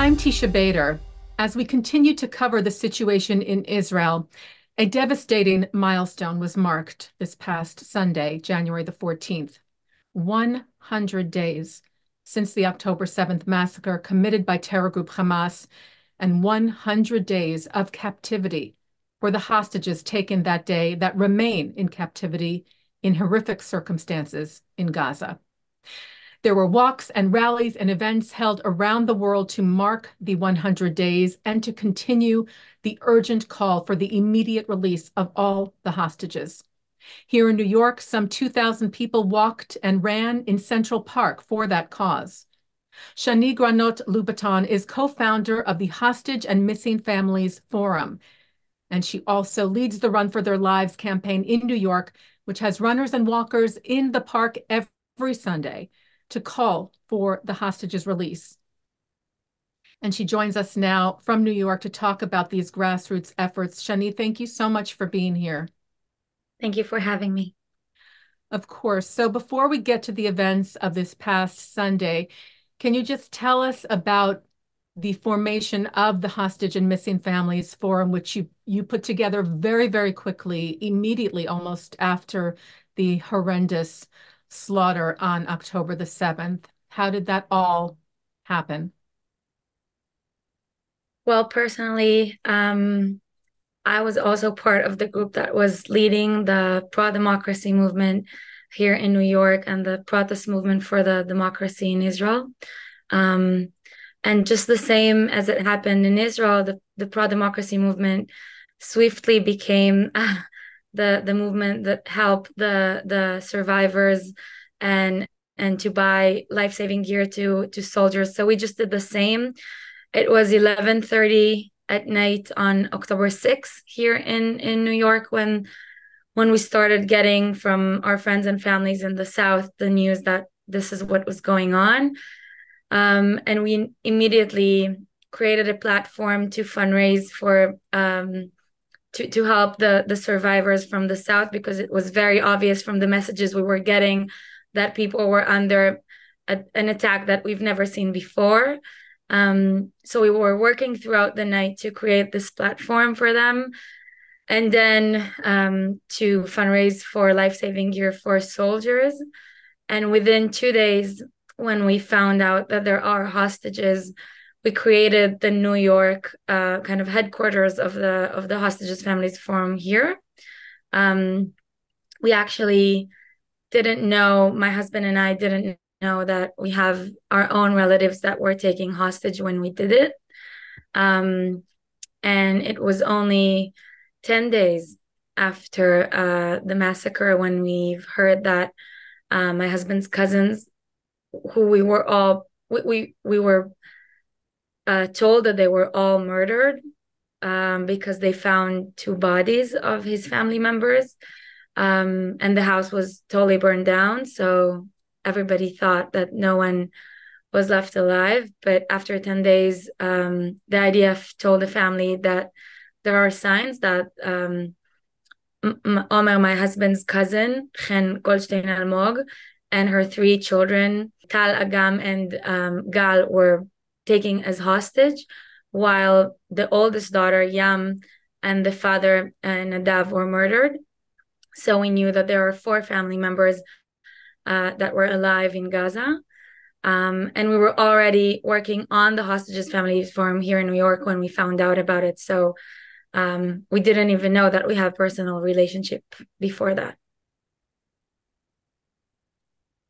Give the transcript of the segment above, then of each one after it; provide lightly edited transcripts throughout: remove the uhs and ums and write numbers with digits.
I'm Teisha Bader. As we continue to cover the situation in Israel, a devastating milestone was marked this past Sunday, January the 14th. 100 days since the October 7th massacre committed by terror group Hamas, and 100 days of captivity for the hostages taken that day that remain in captivity in horrific circumstances in Gaza. There were walks and rallies and events held around the world to mark the 100 days and to continue the urgent call for the immediate release of all the hostages. Here in New York, some 2,000 people walked and ran in Central Park for that cause. Shany Granot-Lubaton is co-founder of the Hostage and Missing Families Forum, and she also leads the Run for Their Lives campaign in New York, which has runners and walkers in the park every Sunday to call for the hostages' release. And she joins us now from New York to talk about these grassroots efforts. Shany, thank you so much for being here. Thank you for having me. Of course. So before we get to the events of this past Sunday, can you just tell us about the formation of the Hostage and Missing Families Forum, which you put together very, very quickly, immediately, almost after the horrendous slaughter on October the 7th? How did that all happen? Well, personally, I was also part of the group that was leading the pro-democracy movement here in New York and the protest movement for the democracy in Israel. Um, and just the same as it happened in Israel, the pro-democracy movement swiftly became the movement that helped the survivors and to buy life-saving gear to soldiers. So we just did the same. It was 11:30 at night on October 6th here in New York when we started getting from our friends and families in the South the news that this is what was going on. And we immediately created a platform to fundraise for to help the survivors from the South, because it was very obvious from the messages we were getting that people were under an attack that we've never seen before. So we were working throughout the night to create this platform for them, and then to fundraise for life-saving gear for soldiers. And within 2 days, when we found out that there are hostages, we created the New York kind of headquarters of the Hostages Families Forum here. We actually didn't know, my husband and I didn't know that we have our own relatives that were taking hostage when we did it. And it was only 10 days after the massacre when we've heard that my husband's cousins, who we were all, we were told that they were all murdered because they found two bodies of his family members. And the house was totally burned down. So everybody thought that no one was left alive. But after 10 days, the IDF told the family that there are signs that Omer, my husband's cousin, Chen Goldstein Almog, and her three children, Tal, Agam, and Gal, were taken as hostage, while the oldest daughter, Yam, and the father, Nadav, were murdered. So we knew that there are four family members that were alive in Gaza. And we were already working on the Hostages Families Forum here in New York when we found out about it. So we didn't even know that we have personal relationship before that.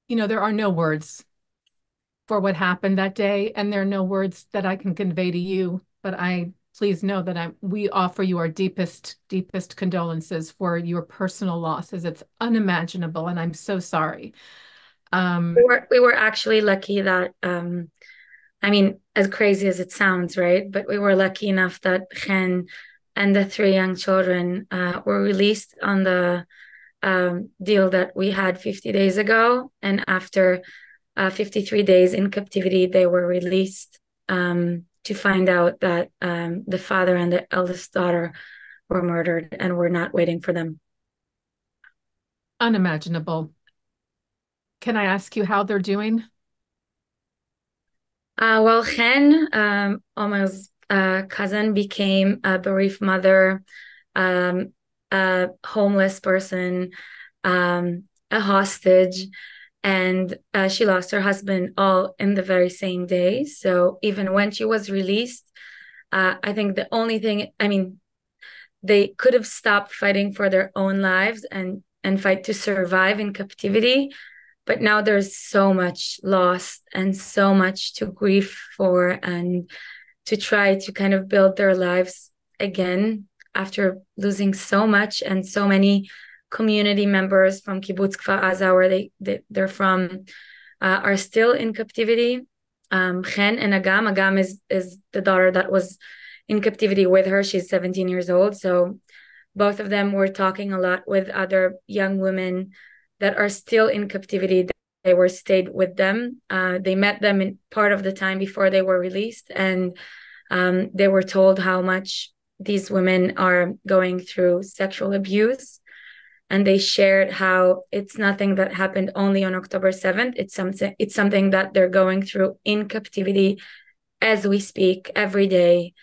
You know, there are no words for what happened that day, and there are no words that I can convey to you, but please know that we offer you our deepest condolences for your personal losses. It's unimaginable, and I'm so sorry. We were actually lucky that I mean, as crazy as it sounds, right? But we were lucky enough that Chen and the three young children were released on the deal that we had 50 days ago. And after 53 days in captivity, they were released to find out that the father and the eldest daughter were murdered, and we're not waiting for them. Unimaginable. Can I ask you how they're doing? Well, Chen, Omar's cousin, became a bereaved mother, a homeless person, a hostage, and she lost her husband all in the very same day. So even when she was released, I think the only thing, I mean, they could have stopped fighting for their own lives and fight to survive in captivity. But now there's so much lost and so much to grieve for and to try to kind of build their lives again after losing so much, and so many community members from Kibbutz Kfar Aza, where they're from, are still in captivity. Chen and Agam is the daughter that was in captivity with her. She's 17 years old. So both of them were talking a lot with other young women that are still in captivity. They were stayed with them. They met them in part of the time before they were released, and they were told how much these women are going through sexual abuse. And they shared how it's nothing that happened only on October 7th. It's something that they're going through in captivity as we speak every day.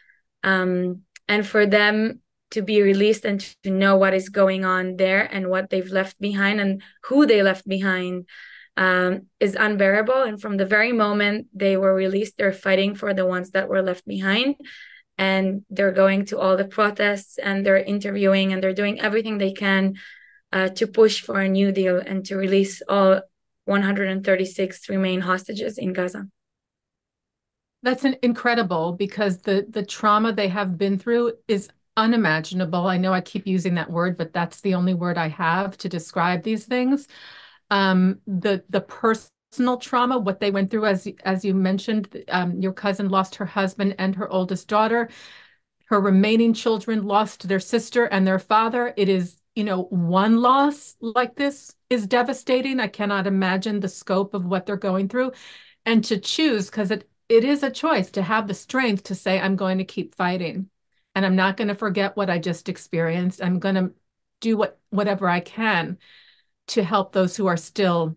And for them to be released and to know what is going on there and what they've left behind and who they left behind, is unbearable. And from the very moment they were released, they're fighting for the ones that were left behind. And they're going to all the protests and they're interviewing and they're doing everything they can to push for a new deal and to release all 136 remain hostages in Gaza. That's incredible because the trauma they have been through is unimaginable. I know I keep using that word, but that's the only word I have to describe these things. The personal trauma, what they went through, as you mentioned, your cousin lost her husband and her oldest daughter. Her remaining children lost their sister and their father. It is, one loss like this is devastating. I cannot imagine the scope of what they're going through. And to choose, because it is a choice to have the strength to say, I'm going to keep fighting. And I'm not going to forget what I just experienced. I'm going to do whatever I can to help those who are still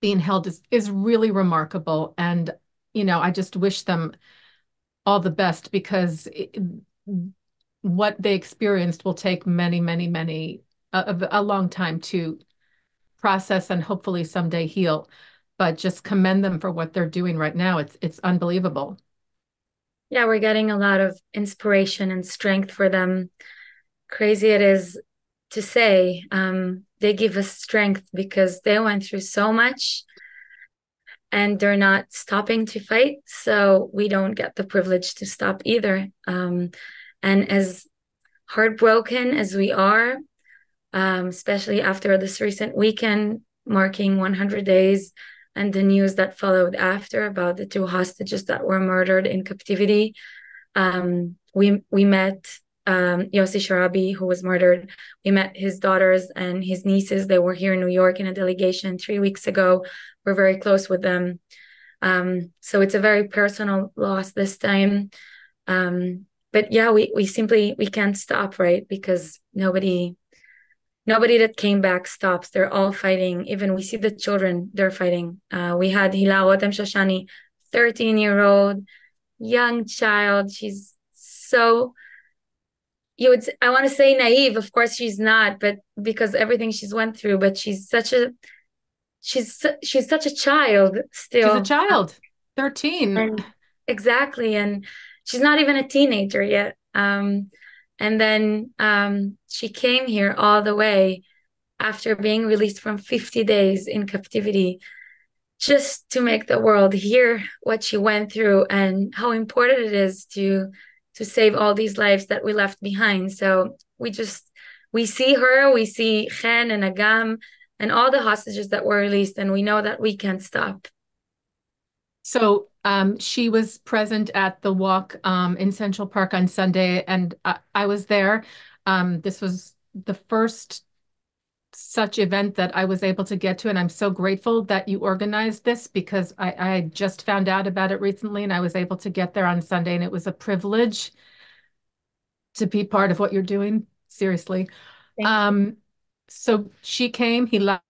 being held is really remarkable. And, I just wish them all the best because what they experienced will take many, many, many, a long time to process and hopefully someday heal. But just commend them for what they're doing right now. It's unbelievable. Yeah, we're getting a lot of inspiration and strength for them. Crazy it is to say. They give us strength because they went through so much and they're not stopping to fight. So we don't get the privilege to stop either. And as heartbroken as we are, especially after this recent weekend marking 100 days and the news that followed after about the two hostages that were murdered in captivity. We met Yossi Sharabi, who was murdered. We met his daughters and his nieces. They were here in New York in a delegation 3 weeks ago. We're very close with them. So it's a very personal loss this time. But yeah, we simply we can't stop, right? Because nobody that came back stops. They're all fighting. Even we see the children, they're fighting. We had Hila Rotem Shoshani, 13-year-old young child. She's so, I want to say naive. Of course she's not, but because everything she's went through, but she's such a child She's a still. child, 13. And exactly. And she's not even a teenager yet. And then she came here all the way after being released from 50 days in captivity, just to make the world hear what she went through and how important it is to save all these lives that we left behind. So we see her, we see Chen and Agam and all the hostages that were released, and we know that we can't stop. So she was present at the walk in Central Park on Sunday, and I was there. This was the first such event that I was able to get to, and I'm so grateful that you organized this because I just found out about it recently, and I was able to get there on Sunday, and it was a privilege to be part of what you're doing. Seriously. Thank you. So she came, Hila,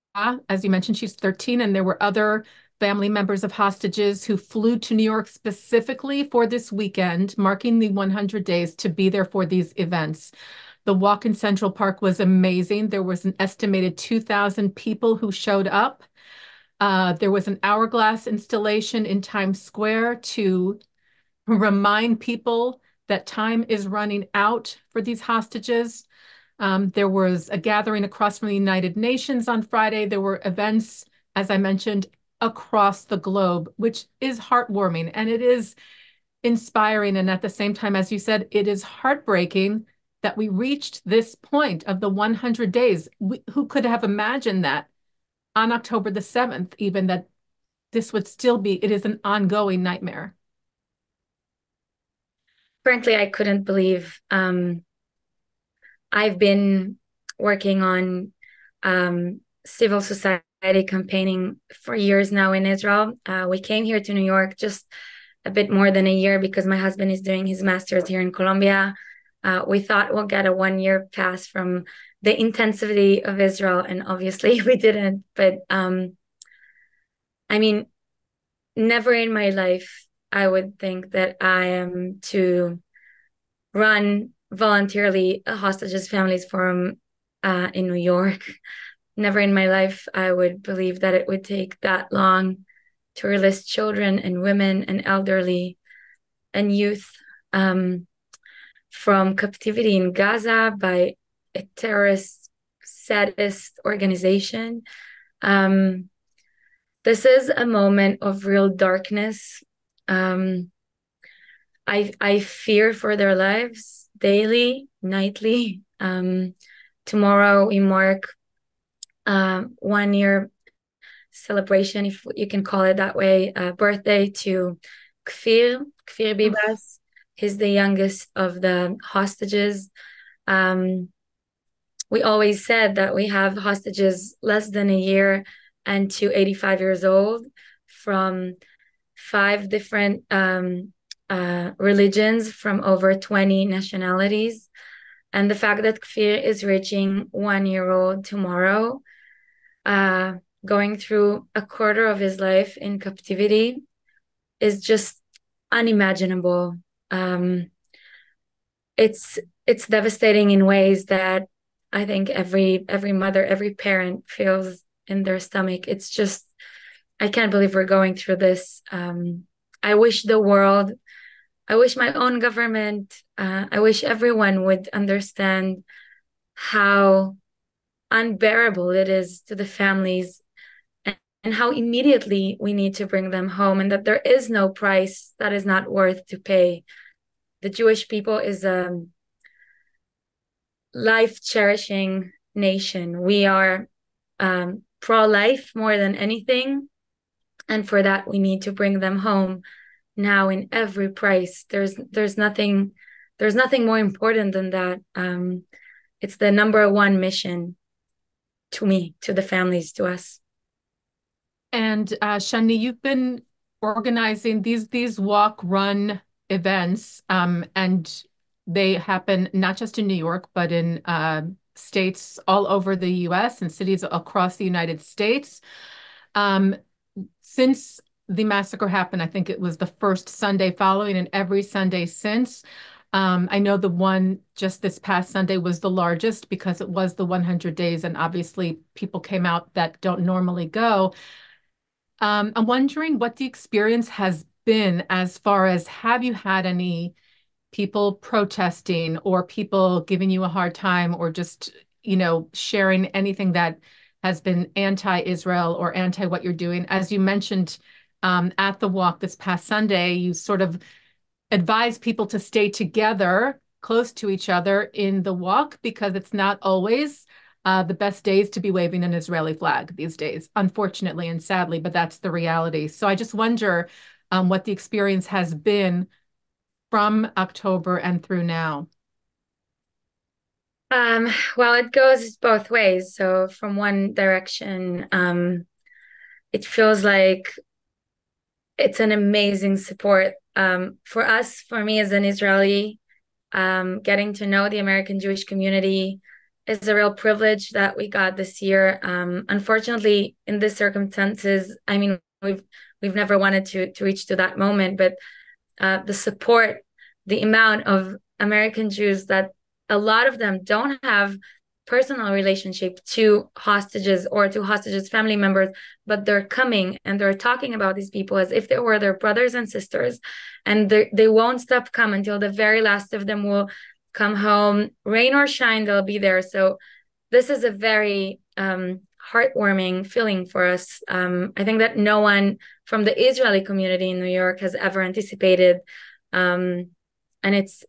as you mentioned, she's 13, and there were other family members of hostages who flew to New York specifically for this weekend, marking the 100 days to be there for these events. The walk in Central Park was amazing. There was an estimated 2,000 people who showed up. There was an hourglass installation in Times Square to remind people that time is running out for these hostages. There was a gathering across from the United Nations on Friday. There were events, as I mentioned, across the globe, which is heartwarming and it is inspiring. And at the same time, as you said, it is heartbreaking that we reached this point of the 100 days. Who could have imagined that on October the 7th, even that this would still be, it is an ongoing nightmare. Frankly, I couldn't believe I've been working on civil society campaigning for years now in Israel. We came here to New York just a bit more than a year because my husband is doing his master's here in Colombia. We thought we'll get a 1 year pass from the intensity of Israel, and obviously we didn't. But I mean, never in my life I would think that I am to run voluntarily a hostages families forum in New York. Never in my life I would believe that it would take that long to release children and women and elderly and youth from captivity in Gaza by a terrorist sadist organization. This is a moment of real darkness. I fear for their lives daily, nightly. Tomorrow we mark 1 year celebration, if you can call it that way, birthday to Kfir Bibas. He's the youngest of the hostages. We always said that we have hostages less than a year and to 85 years old from 5 different religions from over 20 nationalities. And the fact that Kfir is reaching 1 year old tomorrow, going through a quarter of his life in captivity, is just unimaginable. It's devastating in ways that I think every mother, every parent feels in their stomach. It's just, I can't believe we're going through this. I wish the world, I wish my own government, I wish everyone would understand how unbearable it is to the families and how immediately we need to bring them home, and that there is no price that is not worth to pay. The Jewish people is a life-cherishing nation. We are pro-life more than anything, and for that we need to bring them home now in every price. There's nothing more important than that. It's the number 1 mission to me, to the families, to us. And Shany, you've been organizing these walk run events, and they happen not just in New York, but in states all over the US and cities across the United States. Since the massacre happened, I think it was the first Sunday following and every Sunday since. I know the one just this past Sunday was the largest because it was the 100 days, and obviously people came out that don't normally go. I'm wondering what the experience has been as far as, have you had any people protesting or people giving you a hard time or just, sharing anything that has been anti-Israel or anti what you're doing? As you mentioned, at the walk this past Sunday, you sort of advise people to stay together, close to each other in the walk, because it's not always the best days to be waving an Israeli flag these days, unfortunately and sadly, but that's the reality. So I just wonder what the experience has been from October and through now. Well, it goes both ways. So from one direction, it feels like it's an amazing support for us, for me as an Israeli. Getting to know the American Jewish community is a real privilege that we got this year. Unfortunately, in these circumstances, I mean, we've never wanted to reach to that moment, but the support, the amount of American Jews that a lot of them don't have personal relationship to hostages or to hostages family members, but they're coming and they're talking about these people as if they were their brothers and sisters, and they won't stop come until the very last of them will come home, rain or shine, they'll be there. So this is a very heartwarming feeling for us. I think that no one from the Israeli community in New York has ever anticipated, and it's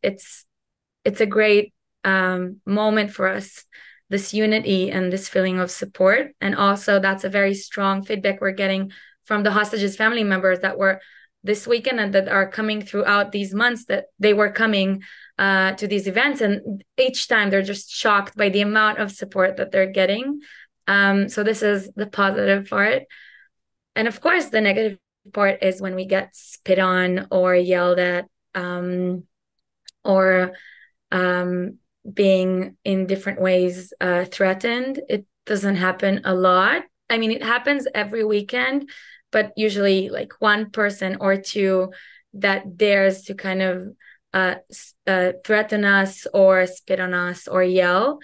a great moment for us, this unity and this feeling of support. And also, that's a very strong feedback we're getting from the hostages family members that were this weekend and that are coming throughout these months, that they were coming to these events, and each time they're just shocked by the amount of support that they're getting. So this is the positive part. And of course, the negative part is when we get spit on or yelled at, or being in different ways threatened. It doesn't happen a lot. I mean, it happens every weekend, but usually like one person or two that dares to kind of threaten us or spit on us or yell.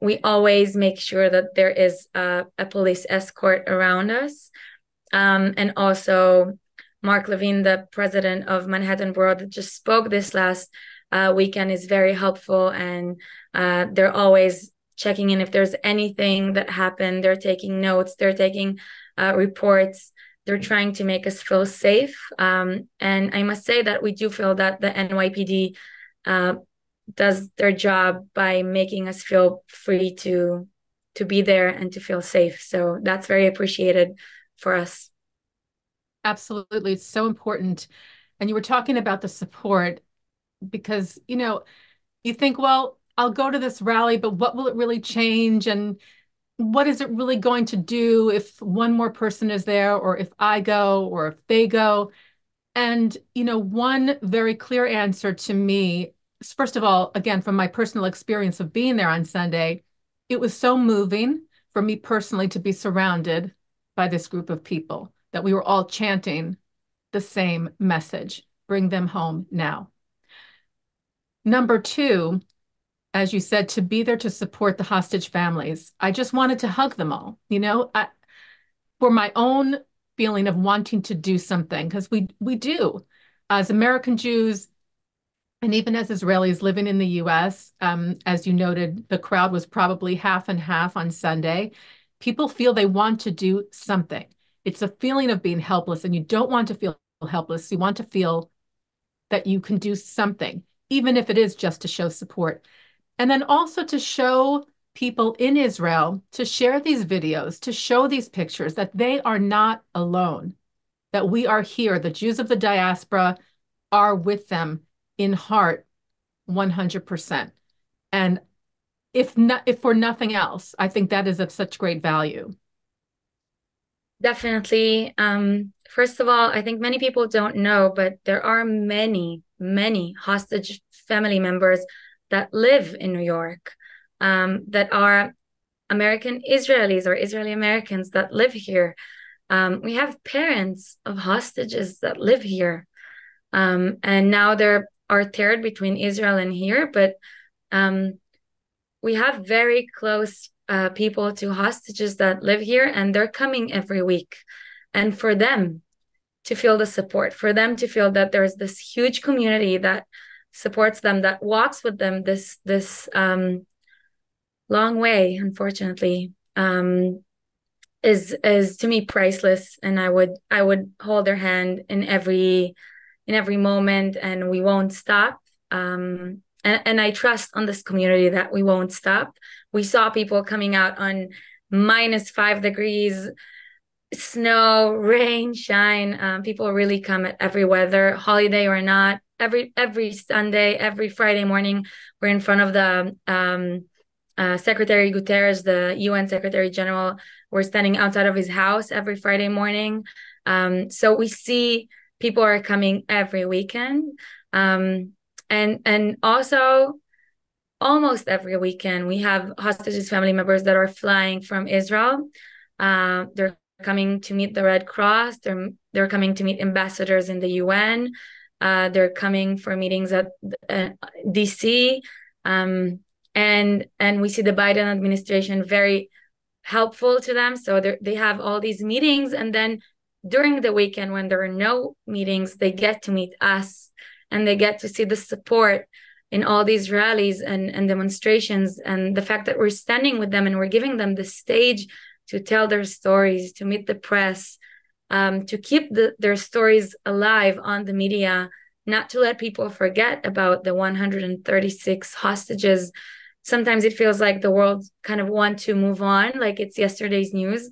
We always make sure that there is a police escort around us. And also, Mark Levine, the president of Manhattan Borough, that just spoke this last weekend, is very helpful. And they're always checking in if there's anything that happened. They're taking notes, they're taking reports. They're trying to make us feel safe. And I must say that we do feel that the NYPD does their job by making us feel free to be there and to feel safe. So that's very appreciated for us. Absolutely. It's so important. And you were talking about the support because, you think, well, I'll go to this rally, but what will it really change? And what is it really going to do if one more person is there, or if I go, or if they go? And, one very clear answer to me is, first of all, again, from my personal experience of being there on Sunday, it was so moving for me personally to be surrounded by this group of people, that we were all chanting the same message: bring them home now. Number two, as you said, to be there to support the hostage families. I just wanted to hug them all, for my own feeling of wanting to do something, because we do, as American Jews and even as Israelis living in the U.S. As you noted, the crowd was probably half and half on Sunday. People feel they want to do something. It's a feeling of being helpless, and you don't want to feel helpless. You want to feel that you can do something, even if it is just to show support. And then also to show people in Israel, to share these videos, to show these pictures, that they are not alone, that we are here. The Jews of the diaspora are with them in heart, 100%. And if for nothing else, I think that is of such great value. Definitely. First of all, I think many people don't know, but there are many, many hostage family members that live in New York, that are American Israelis or Israeli Americans that live here. We have parents of hostages that live here. And now there are teared between Israel and here, but we have very close people to hostages that live here, and they're coming every week. And for them to feel the support, for them to feel that there's this huge community that supports them, that walks with them this long way, unfortunately, is to me priceless. And I would hold their hand in every moment, and we won't stop. And I trust on this community that we won't stop. We saw people coming out on -5 degrees, snow, rain, shine. People really come at every weather, holiday or not. Every Sunday, every Friday morning, we're in front of the Secretary Guterres, the UN Secretary General. We're standing outside of his house every Friday morning. So we see people are coming every weekend. And also almost every weekend we have hostages family members that are flying from Israel. They're coming to meet the Red Cross. They're coming to meet ambassadors in the UN. They're coming for meetings at DC. And we see the Biden administration very helpful to them. So they have all these meetings, and then during the weekend when there are no meetings, they get to meet us, and they get to see the support in all these rallies and demonstrations, and the fact that we're standing with them and we're giving them the stage to tell their stories, to meet the press, to keep their stories alive on the media, not to let people forget about the 136 hostages. Sometimes it feels like the world kind of want to move on, like it's yesterday's news,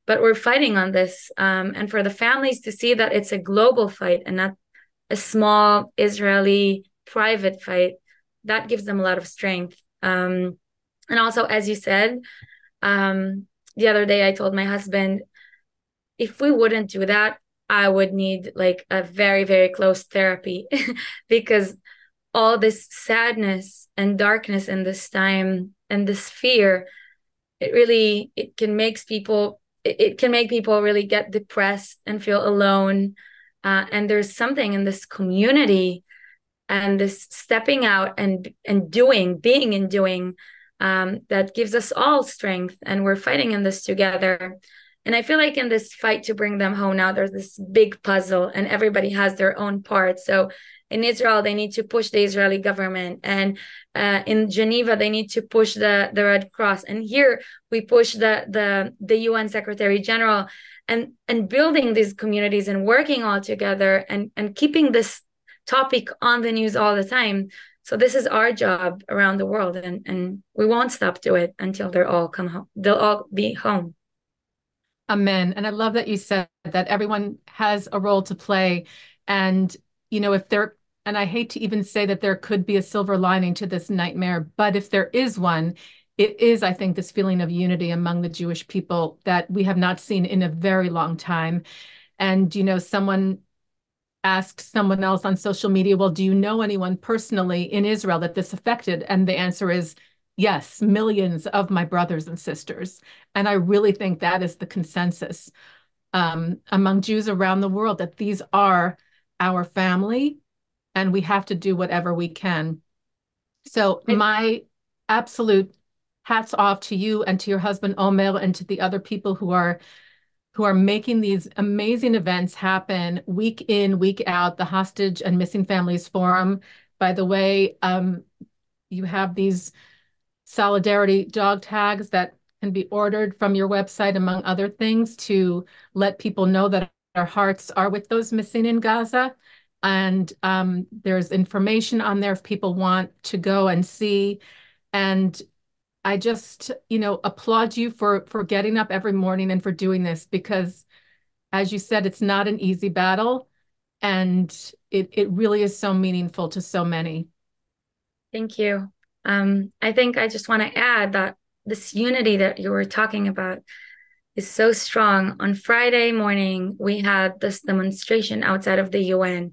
but we're fighting on this. And for the families to see that it's a global fight and not a small Israeli private fight, that gives them a lot of strength. And also, as you said, the other day I told my husband, if we wouldn't do that, I would need like a very, very close therapy because all this sadness and darkness in this time and this fear, it can make people really get depressed and feel alone. And there's something in this community and this stepping out and being and doing, that gives us all strength, and we're fighting in this together. And I feel like in this fight to bring them home now, there's this big puzzle and everybody has their own part. So in Israel, they need to push the Israeli government, and in Geneva, they need to push the Red Cross. And here we push the UN Secretary General, and building these communities and working all together and keeping this topic on the news all the time. So this is our job around the world, and we won't stop to it until they'll all come home. They'll all be home. Amen. And I love that you said that everyone has a role to play. And, if there, and I hate to even say that there could be a silver lining to this nightmare, but if there is one, it is, I think, this feeling of unity among the Jewish people that we have not seen in a very long time. And, someone asked someone else on social media, well, do you know anyone personally in Israel that this affected? And the answer is yes, millions of my brothers and sisters. And I really think that is the consensus among Jews around the world, that these are our family and we have to do whatever we can. So my absolute hats off to you and to your husband, Omer, and to the other people who are making these amazing events happen week in, week out. The Hostage and Missing Families Forum, by the way, you have these solidarity dog tags that can be ordered from your website, among other things, to let people know that our hearts are with those missing in Gaza. And there's information on there if people want to go and see. And I just, applaud you for getting up every morning and for doing this, because as you said, it's not an easy battle, and it really is so meaningful to so many. Thank you. I think I just want to add that this unity that you were talking about is so strong. On Friday morning, we had this demonstration outside of the UN.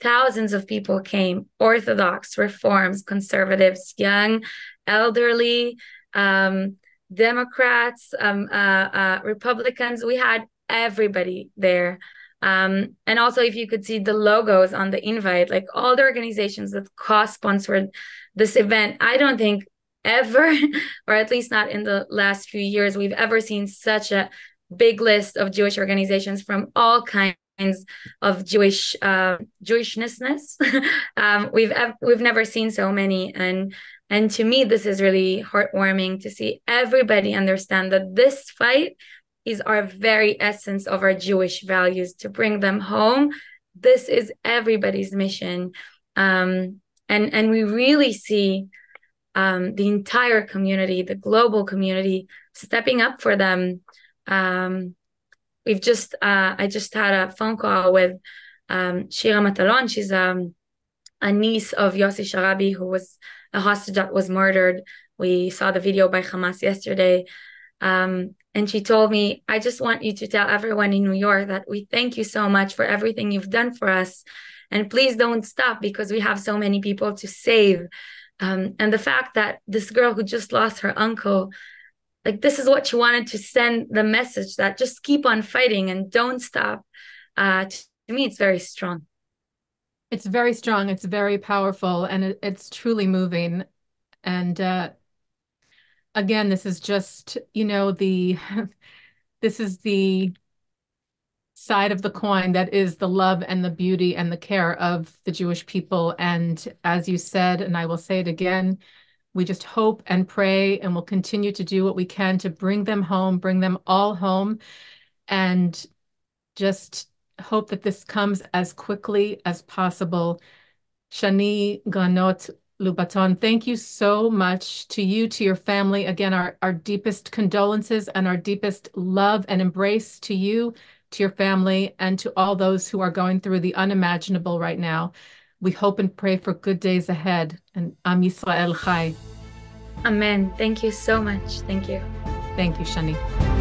Thousands of people came, Orthodox, Reforms, conservatives, young, elderly, Democrats, Republicans. We had everybody there. And also, if you could see the logos on the invite, like all the organizations that co-sponsored this event, I don't think ever, or at least not in the last few years, we've ever seen such a big list of Jewish organizations from all kinds of Jewishness. We've never seen so many, and to me, this is really heartwarming to see everybody understand that this fight is our very essence of our Jewish values, to bring them home. This is everybody's mission. And we really see the entire community, the global community, stepping up for them. I just had a phone call with Shira Matalon. She's a niece of Yossi Sharabi, who was a hostage that was murdered. We saw the video by Hamas yesterday. And she told me, I just want you to tell everyone in New York that we thank you so much for everything you've done for us. And please don't stop, because we have so many people to save. And the fact that this girl who just lost her uncle like this is what she wanted to send the message that just keep on fighting and don't stop. To me, it's very strong. It's very strong, it's very powerful, and it's truly moving. And again, this is just, the this is the side of the coin that is the love and the beauty and the care of the Jewish people. And as you said, and I will say it again, we just hope and pray and will continue to do what we can to bring them home, bring them all home, and just hope that this comes as quickly as possible. Shany Granot-Lubaton, thank you so much to you, to your family. Again, our deepest condolences and our deepest love and embrace to you, to your family, and to all those who are going through the unimaginable right now. We hope and pray for good days ahead. And Am Yisrael Chai. Amen. Thank you so much. Thank you. Thank you, Shany.